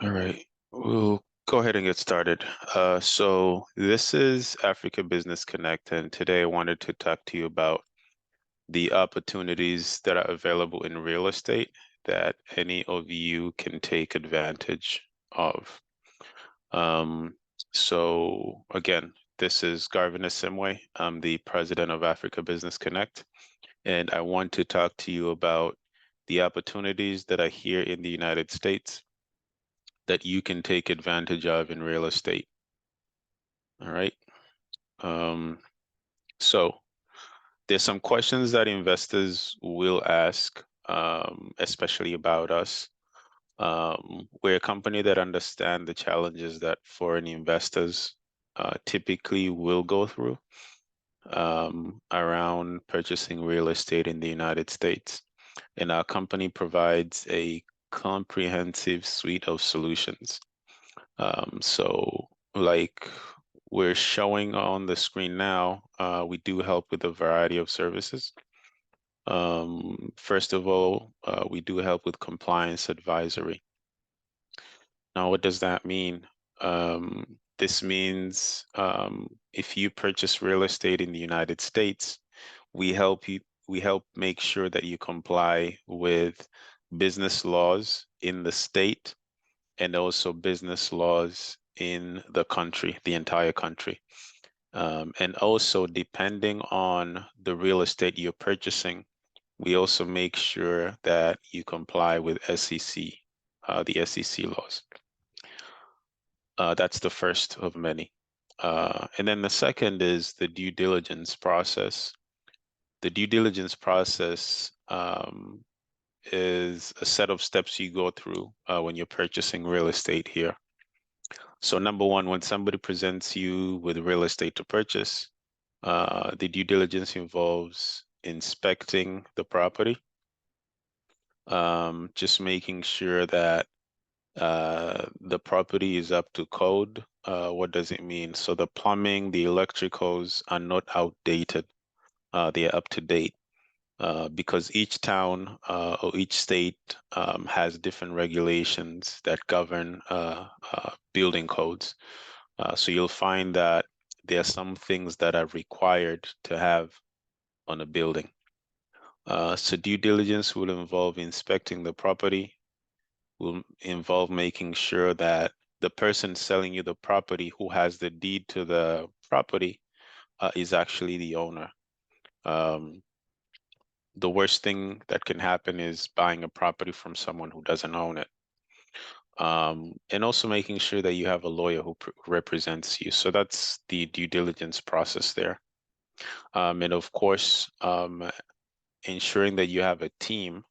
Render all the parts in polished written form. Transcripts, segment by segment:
All right, we'll go ahead and get started. So this is Africa Business Connect, and today I wanted to talk to you about the opportunities that are available in real estate that any of you can take advantage of. Um, so again, this is Garvin Asimwe. I'm the president of Africa Business Connect, and I want to talk to you about the opportunities that are here in the United States that you can take advantage of in real estate. All right. Um, so there's some questions that investors will ask, especially about us. We're a company that understands the challenges that foreign investors typically will go through around purchasing real estate in the United States. And our company provides a comprehensive suite of solutions. So like we're showing on the screen now, we do help with a variety of services. First of all, we do help with compliance advisory. Now, what does that mean? This means if you purchase real estate in the United States, we help make sure that you comply with business laws in the state and also business laws in the country, the entire country. And also, depending on the real estate you're purchasing, we also make sure that you comply with SEC, the SEC laws. That's the first of many. And then the second is the due diligence process. The due diligence process is a set of steps you go through when you're purchasing real estate here. So number one, when somebody presents you with real estate to purchase, the due diligence involves inspecting the property, just making sure that the property is up to code. What does it mean? So the plumbing, the electricals are not outdated. They are up to date. Because each town or each state has different regulations that govern building codes. So you'll find that there are some things that are required to have on a building. So due diligence will involve inspecting the property, will involve making sure that the person selling you the property who has the deed to the property is actually the owner. The worst thing that can happen is buying a property from someone who doesn't own it. And also making sure that you have a lawyer who represents you. So that's the due diligence process there. And of course, ensuring that you have a team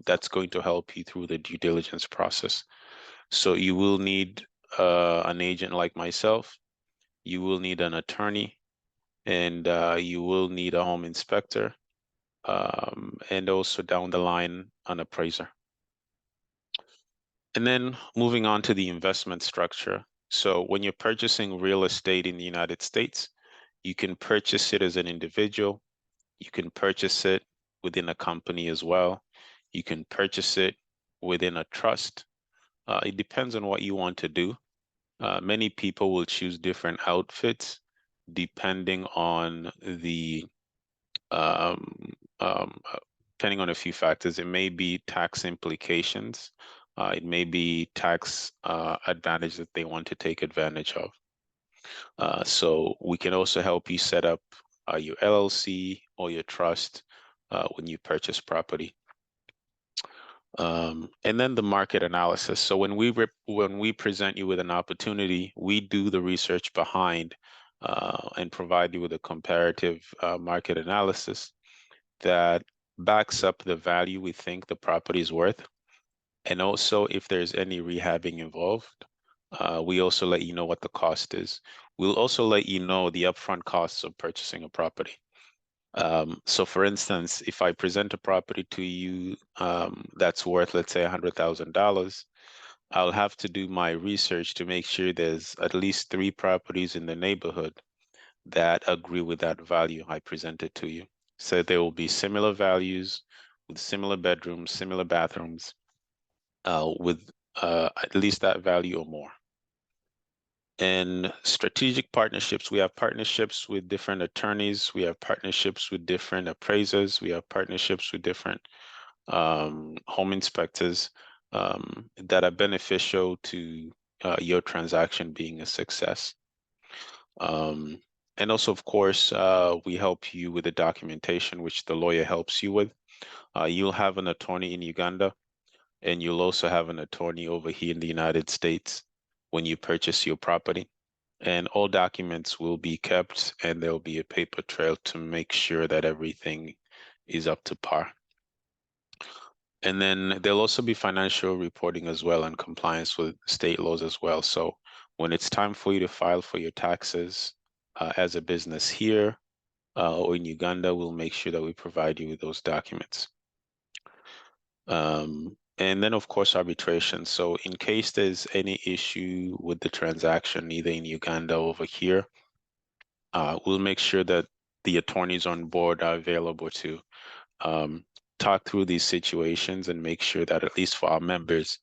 that's going to help you through the due diligence process. So you will need an agent like myself. You will need an attorney, and you will need a home inspector. And also down the line, an appraiser. And then moving on to the investment structure. So when you're purchasing real estate in the United States, you can purchase it as an individual. You can purchase it within a company as well. You can purchase it within a trust. It depends on what you want to do. Many people will choose different outfits depending on the depending on a few factors. It may be tax implications. It may be tax advantage that they want to take advantage of. So we can also help you set up your LLC or your trust when you purchase property. And then the market analysis. So when we present you with an opportunity, we do the research behind and provide you with a comparative market analysis that backs up the value we think the property is worth. And also, if there's any rehabbing involved, we also let you know what the cost is. We'll also let you know the upfront costs of purchasing a property. So for instance, if I present a property to you that's worth, let's say, $100,000, I'll have to do my research to make sure there's at least 3 properties in the neighborhood that agree with that value I presented to you. So there will be similar values with similar bedrooms, similar bathrooms, with at least that value or more. And strategic partnerships, we have partnerships with different attorneys, we have partnerships with different appraisers, we have partnerships with different home inspectors that are beneficial to your transaction being a success. And also, of course, we help you with the documentation, which the lawyer helps you with. You'll have an attorney in Uganda, and you'll also have an attorney over here in the United States when you purchase your property. And all documents will be kept, and there'll be a paper trail to make sure that everything is up to par. And then there'll also be financial reporting as well and compliance with state laws as well. So when it's time for you to file for your taxes as a business here or in Uganda, we'll make sure that we provide you with those documents. And then, of course, arbitration. So in case there's any issue with the transaction, either in Uganda or over here, we'll make sure that the attorneys on board are available to talk through these situations and make sure that at least for our members,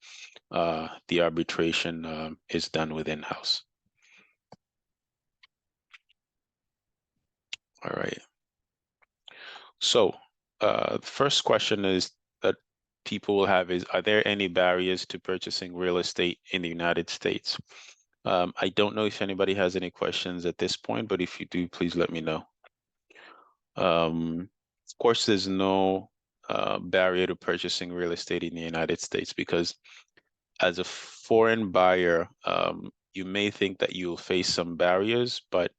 the arbitration is done within house. All right. So the first question is that people will have is, are there any barriers to purchasing real estate in the United States? I don't know if anybody has any questions at this point, but if you do, please let me know. Of course, there's no barrier to purchasing real estate in the United States because as a foreign buyer, you may think that you'll face some barriers, but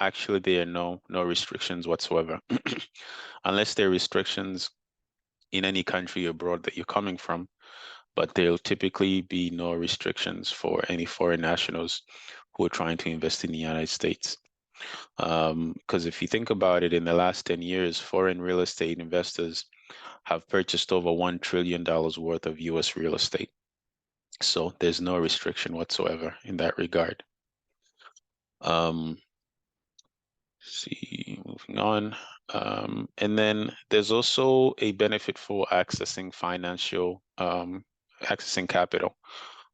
actually there are no restrictions whatsoever. Unless there are restrictions in any country abroad that you're coming from, but there'll typically be no restrictions for any foreign nationals who are trying to invest in the United States. Because if you think about it, in the last 10 years, foreign real estate investors have purchased over $1 trillion worth of US real estate. So there's no restriction whatsoever in that regard. See, moving on. And then there's also a benefit for accessing accessing capital.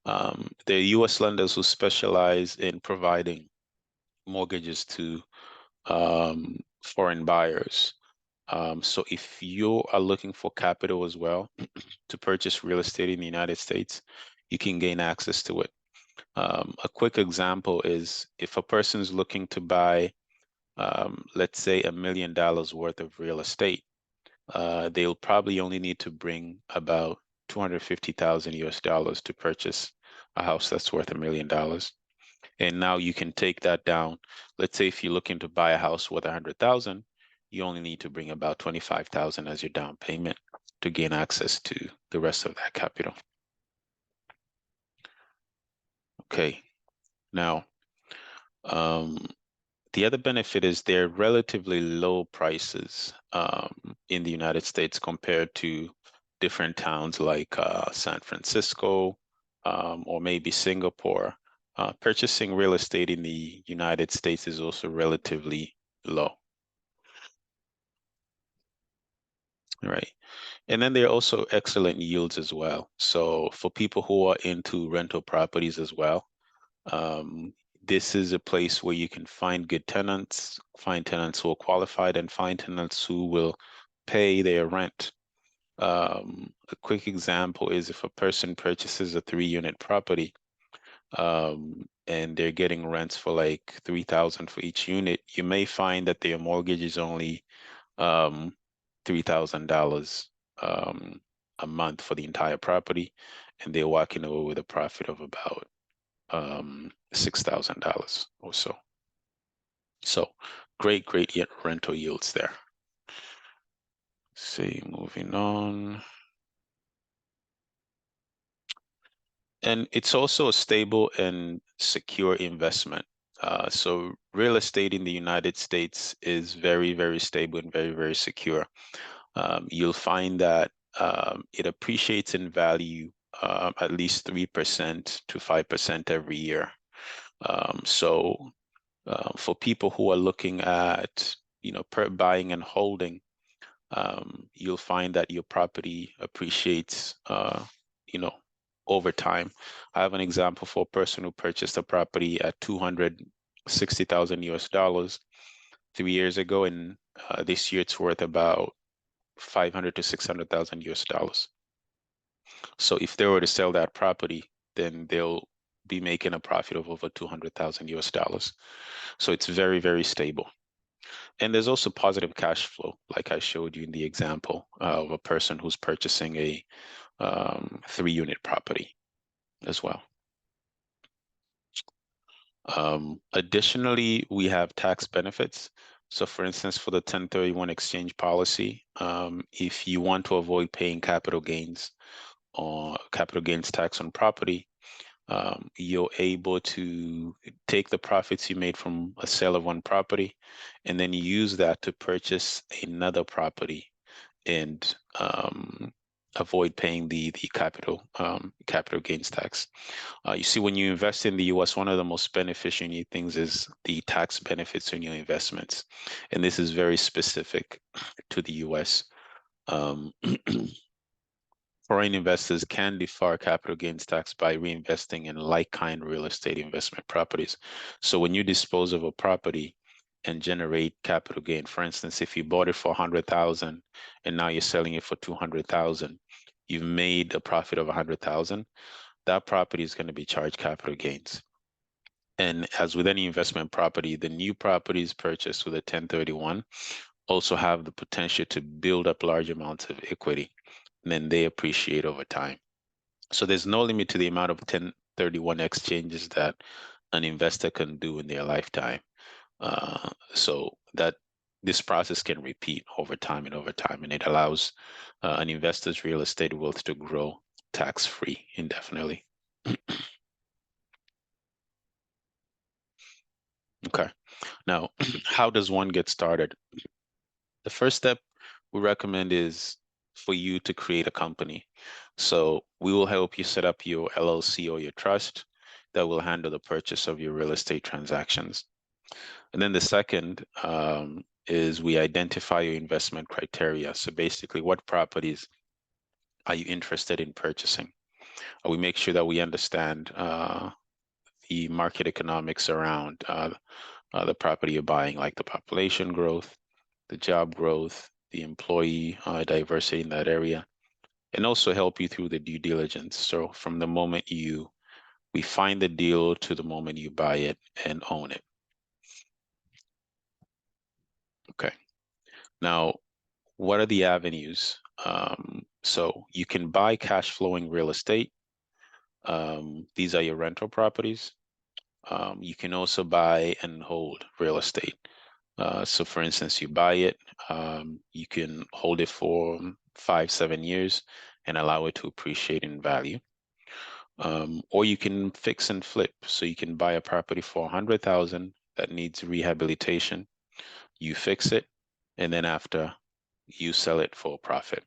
There are US lenders who specialize in providing mortgages to foreign buyers. So if you are looking for capital as well to purchase real estate in the United States, you can gain access to it. A quick example is if a person's looking to buy, let's say $1 million worth of real estate, they'll probably only need to bring about 250,000 US dollars to purchase a house that's worth $1 million. And now you can take that down. Let's say if you're looking to buy a house worth 100,000, you only need to bring about 25,000 as your down payment to gain access to the rest of that capital. Okay, now the other benefit is they're relatively low prices in the United States compared to different towns like San Francisco or maybe Singapore. Purchasing real estate in the United States is also relatively low. Right. And then there are also excellent yields as well. So for people who are into rental properties as well, this is a place where you can find good tenants, find tenants who are qualified, and find tenants who will pay their rent. A quick example is if a person purchases a 3-unit property, and they're getting rents for like $3,000 for each unit, you may find that their mortgage is only $3,000 a month for the entire property, and they're walking away with a profit of about $6,000 or so. So great rental yields there. See, moving on. And it's also a stable and secure investment. So real estate in the United States is very, very stable and very, very secure. You'll find that it appreciates in value at least 3% to 5% every year. So for people who are looking at, buying and holding, you'll find that your property appreciates, over time. I have an example for a person who purchased a property at 260,000 US dollars 3 years ago, and this year it's worth about 500 to 600,000 US dollars. So if they were to sell that property, then they'll be making a profit of over 200,000 US dollars. So it's very, very stable. And there's also positive cash flow, like I showed you in the example of a person who's purchasing a 3-unit property as well. Additionally, we have tax benefits. So for instance, for the 1031 exchange policy, if you want to avoid paying capital gains or capital gains tax on property, you're able to take the profits you made from a sale of one property and then use that to purchase another property and avoid paying the capital gains tax. You see, when you invest in the U.S., one of the most beneficial things is the tax benefits on your investments, and this is very specific to the U.S. Um, Foreign investors can defer capital gains tax by reinvesting in like-kind real estate investment properties. So when you dispose of a property and generate capital gain, for instance, if you bought it for 100,000 and now you're selling it for 200,000, you've made a profit of 100,000. That property is going to be charged capital gains. And as with any investment property, the new properties purchased with a 1031 also have the potential to build up large amounts of equity, and then they appreciate over time. So there's no limit to the amount of 1031 exchanges that an investor can do in their lifetime. So that this process can repeat over time and over time, and it allows an investor's real estate wealth to grow tax-free indefinitely. Okay. Now, how does one get started? The first step we recommend is for you to create a company. So we will help you set up your LLC or your trust that will handle the purchase of your real estate transactions. And then the second is we identify your investment criteria. So basically, what properties are you interested in purchasing? We make sure that we understand the market economics around the property you're buying, like the population growth, the job growth, the employee diversity in that area, and also help you through the due diligence. So from the moment we find the deal to the moment you buy it and own it. Okay. Now, what are the avenues? So you can buy cash flowing real estate. These are your rental properties. You can also buy and hold real estate. So for instance, you buy it, you can hold it for 5-7 years and allow it to appreciate in value. Or you can fix and flip. So you can buy a property for 100,000 that needs rehabilitation. You fix it, and then after you sell it for a profit.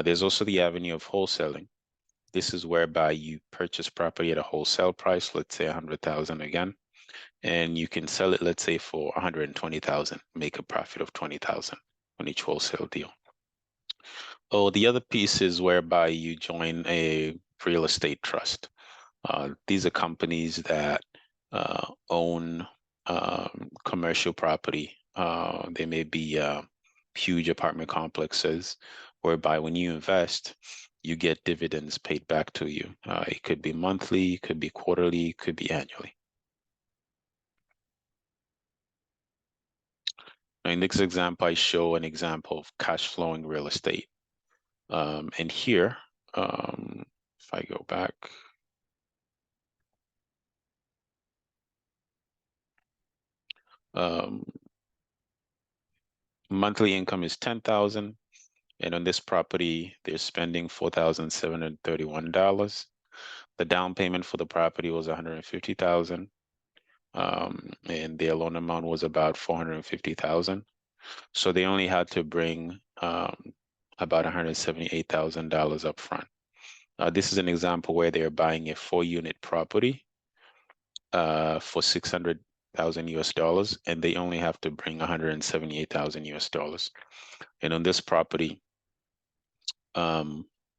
There's also the avenue of wholesaling. This is whereby you purchase property at a wholesale price, let's say 100,000 again, and you can sell it, let's say, for 120,000, make a profit of 20,000 on each wholesale deal. Oh, the other piece is whereby you join a real estate trust. These are companies that own commercial property. They may be huge apartment complexes, whereby when you invest, you get dividends paid back to you. It could be monthly, it could be quarterly, it could be annually. Now, in this example, I show an example of cash flowing real estate. And here, if I go back, monthly income is 10,000. And on this property, they're spending $4,731. The down payment for the property was 150,000. And their loan amount was about 450,000. So they only had to bring about $178,000 up front. This is an example where they're buying a 4-unit property for 600,000 US dollars, and they only have to bring 178,000 US dollars. And on this property,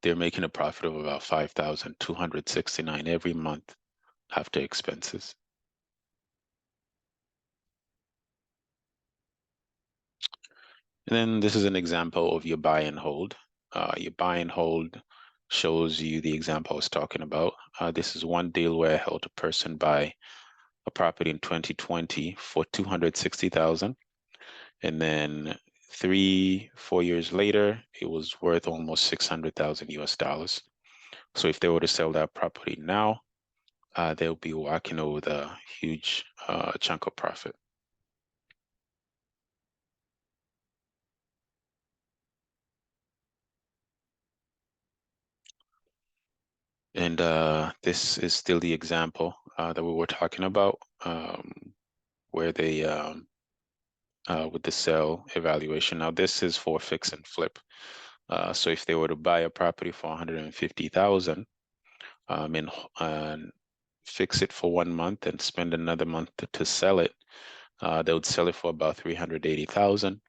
they're making a profit of about 5,269 every month after expenses. And then this is an example of your buy and hold. Your buy and hold shows you the example I was talking about. This is one deal where I helped a person buy a property in 2020 for 260,000. And then 4 years later, it was worth almost 600,000 US dollars. So if they were to sell that property now, they'll be walking over the huge chunk of profit. And this is still the example that we were talking about, where they with the sell evaluation. Now this is for fix and flip. So if they were to buy a property for 150,000 and fix it for 1 month and spend another month to sell it, they would sell it for about 380,000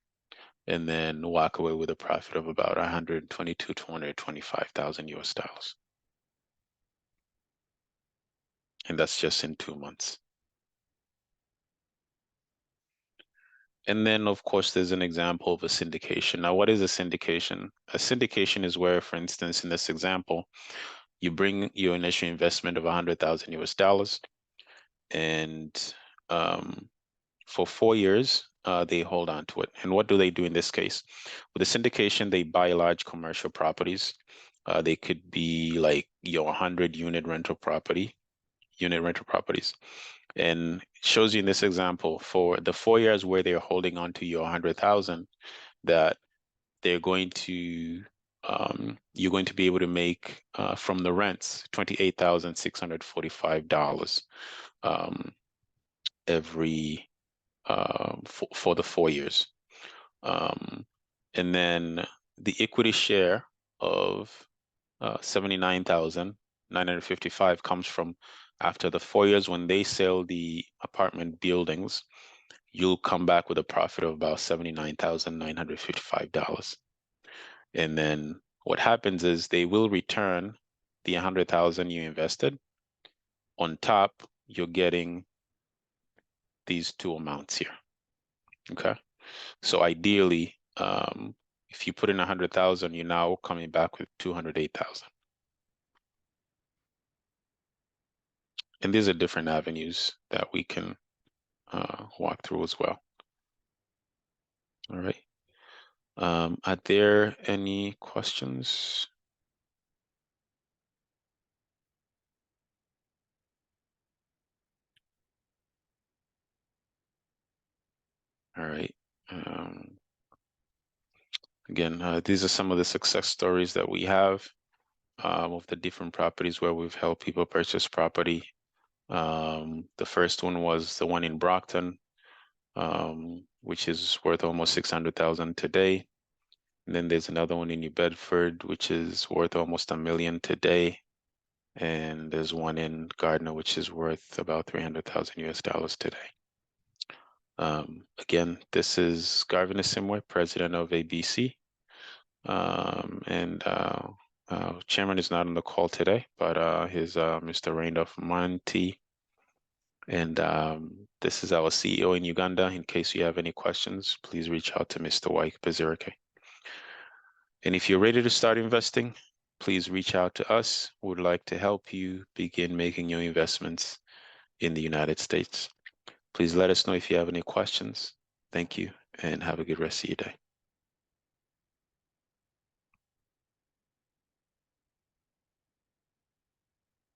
and then walk away with a profit of about 122 to 125,000 US dollars. And that's just in 2 months. And then, of course, there's an example of a syndication. Now, what is a syndication? A syndication is where, for instance, in this example, you bring your initial investment of 100,000 US dollars, and for 4 years, they hold on to it. And what do they do in this case? With a syndication, they buy large commercial properties. They could be like your 100 unit rental properties. And it shows you in this example for the 4 years where they're holding on to your 100,000, that they're going to you're going to be able to make from the rents $28,645 every for the 4 years. And then the equity share of 79,955 comes from after the 4 years when they sell the apartment buildings, you'll come back with a profit of about $79,955. And then what happens is they will return the 100,000 you invested. On top, you're getting these two amounts here. Okay. So ideally, if you put in 100,000, you're now coming back with 208,000. And these are different avenues that we can walk through as well. All right. Are there any questions? All right. Again, these are some of the success stories that we have of the different properties where we've helped people purchase property. The first one was the one in Brockton, which is worth almost 600,000 today. And then there's another one in New Bedford, which is worth almost $1 million today. And there's one in Gardner, which is worth about 300,000 US dollars today. Again, this is Garvin Asimwe, president of ABC. And chairman is not on the call today, but he's Mr. Randolph Monti. And this is our CEO in Uganda. In case you have any questions, please reach out to Mr. Wyke Bazirike. And if you're ready to start investing, please reach out to us. We would like to help you begin making your investments in the United States. Please let us know if you have any questions. Thank you and have a good rest of your day.